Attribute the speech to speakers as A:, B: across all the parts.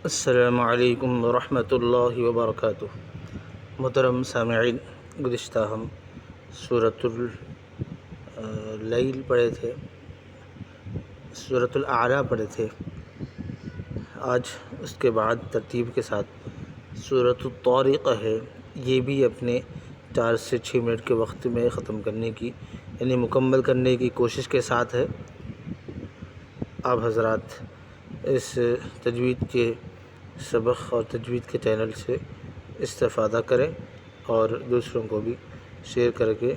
A: السلام علیکم ورحمۃ اللہ وبرکاتہ۔ محترم سامعین، گزشتہ ہم سورۃ اللیل پڑھے تھے، سورۃ الاعلیٰ پڑھے تھے۔ آج اس کے بعد ترتیب کے ساتھ سورۃ الطارق ہے، یہ بھی اپنے 4 سے 6 منٹ کے وقت میں ختم کرنے کی یعنی مکمل کرنے کی کوشش کے ساتھ ہے۔ آپ حضرات اس تجوید کے سبق اور تجوید کے چینل سے استفادہ کریں اور دوسروں کو بھی شیئر کر کے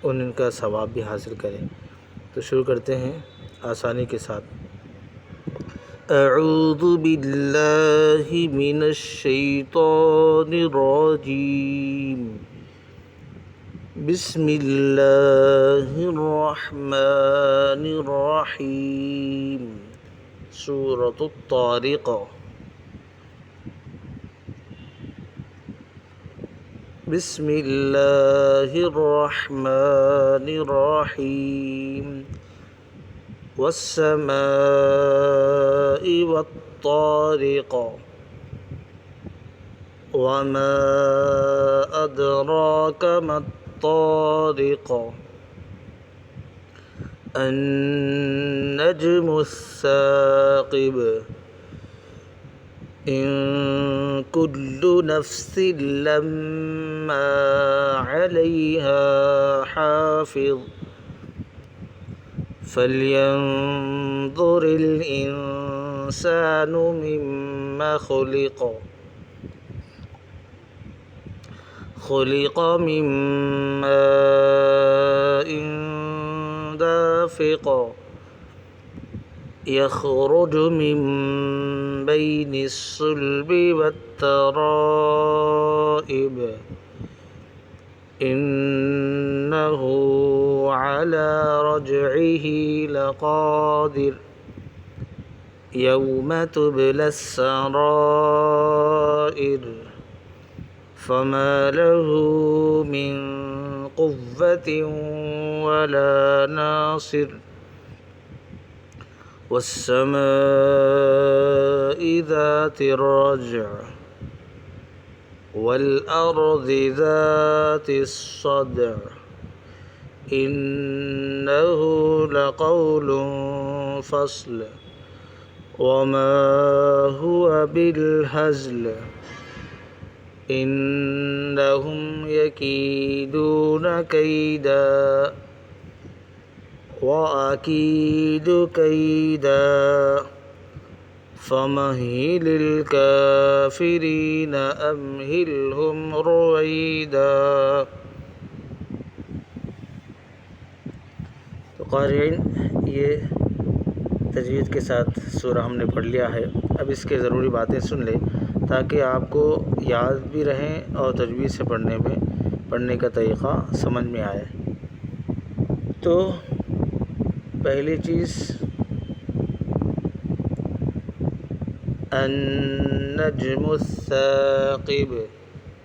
A: ان کا ثواب بھی حاصل کریں۔ تو شروع کرتے ہیں آسانی کے ساتھ۔ اعوذ باللہ من الشیطان الرجیم، بسم اللہ الرحمن الرحیم۔ سورۃ الطارق۔ بسم اللہ الرحمن الرحیم، والسماء والطارق، وما أدراك ما الطارق، النجم الثاقب، إن كل نفس لما عليها حافظ، فلينظر الإنسان مما خلق، خلق من ماء دافق، يخرج من بين الصلب والترائب، إنه على رجعه لقادر، يوم تبلى السرائر، فما له من قوة ولا ناصر، والسماء ذات الرجع، والأرض ذات الصدع، إنه لقول فصل، وما هو بالهزل، إنهم يكيدون كيدا، وأكيد كيدا، فمهل الكافرين أمهلهم رويدا۔ تو قارئین، یہ تجوید کے ساتھ سورہ ہم نے پڑھ لیا ہے۔ اب اس کے ضروری باتیں سن لیں تاکہ آپ کو یاد بھی رہیں اور تجوید سے پڑھنے کا طریقہ سمجھ میں آئے۔ تو پہلی چیز النجم الثاقب،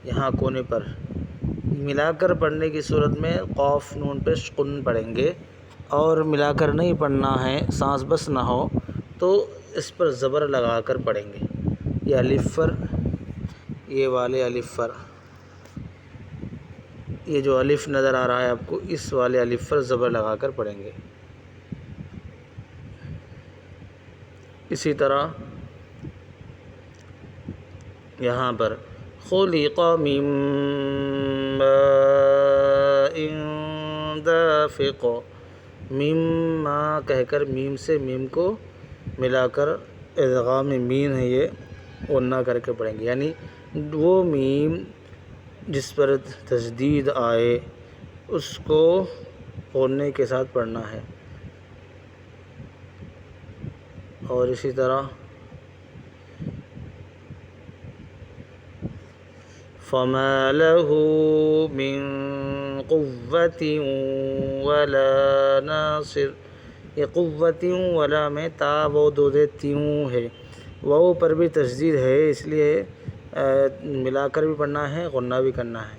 A: یہاں کونے پر ملا کر پڑھنے کی صورت میں قاف نون پہ قن پڑھیں گے، اور ملا کر نہیں پڑھنا ہے، سانس بس نہ ہو تو اس پر زبر لگا کر پڑھیں گے۔ یہ الف پر، یہ والے الف پر، یہ جو الف نظر آ رہا ہے آپ کو، اس والے الف پر زبر لگا کر پڑھیں گے۔ اسی طرح یہاں پر خلق من ماء دافق، مما کہہ کر میم سے میم کو ملا کر ادغام مین ہے یہ غنہ کر کے پڑھیں گے، یعنی وہ میم جس پر تشدید آئے اس کو غنے کے ساتھ پڑھنا ہے۔ اور اسی طرح فما له من قوة ولا ناصر، یہ قوت ولا میں تا وہ دو دے تیوں ہے، واو پر بھی تشدید ہے، اس لیے ملا کر بھی پڑھنا ہے، غنہ بھی کرنا ہے۔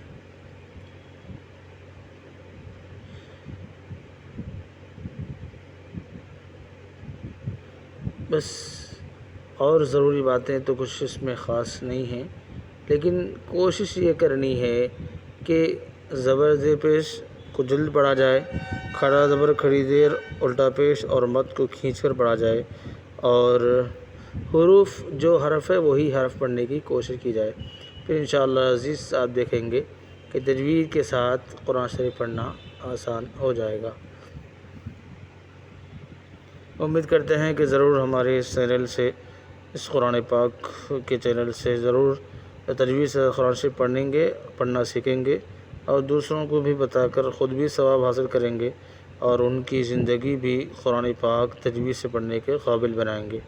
A: بس اور ضروری باتیں تو کچھ اس میں خاص نہیں ہیں، لیکن کوشش یہ کرنی ہے کہ زبر زیر پیش کو جلد پڑھا جائے، کھڑا زبر کھڑی زیر الٹا پیش اور مد کو کھینچ کر پڑھا جائے، اور حروف جو حرف ہے وہی حرف پڑھنے کی کوشش کی جائے۔ پھر انشاءاللہ عزیز آپ دیکھیں گے کہ تجوید کے ساتھ قرآن شریف پڑھنا آسان ہو جائے گا۔ امید کرتے ہیں کہ ضرور ہمارے اس چینل سے، اس قرآن پاک کے چینل سے ضرور تجوید سے قرآن شریف پڑھنا سیکھیں گے، اور دوسروں کو بھی بتا کر خود بھی ثواب حاصل کریں گے، اور ان کی زندگی بھی قرآن پاک تجوید سے پڑھنے کے قابل بنائیں گے۔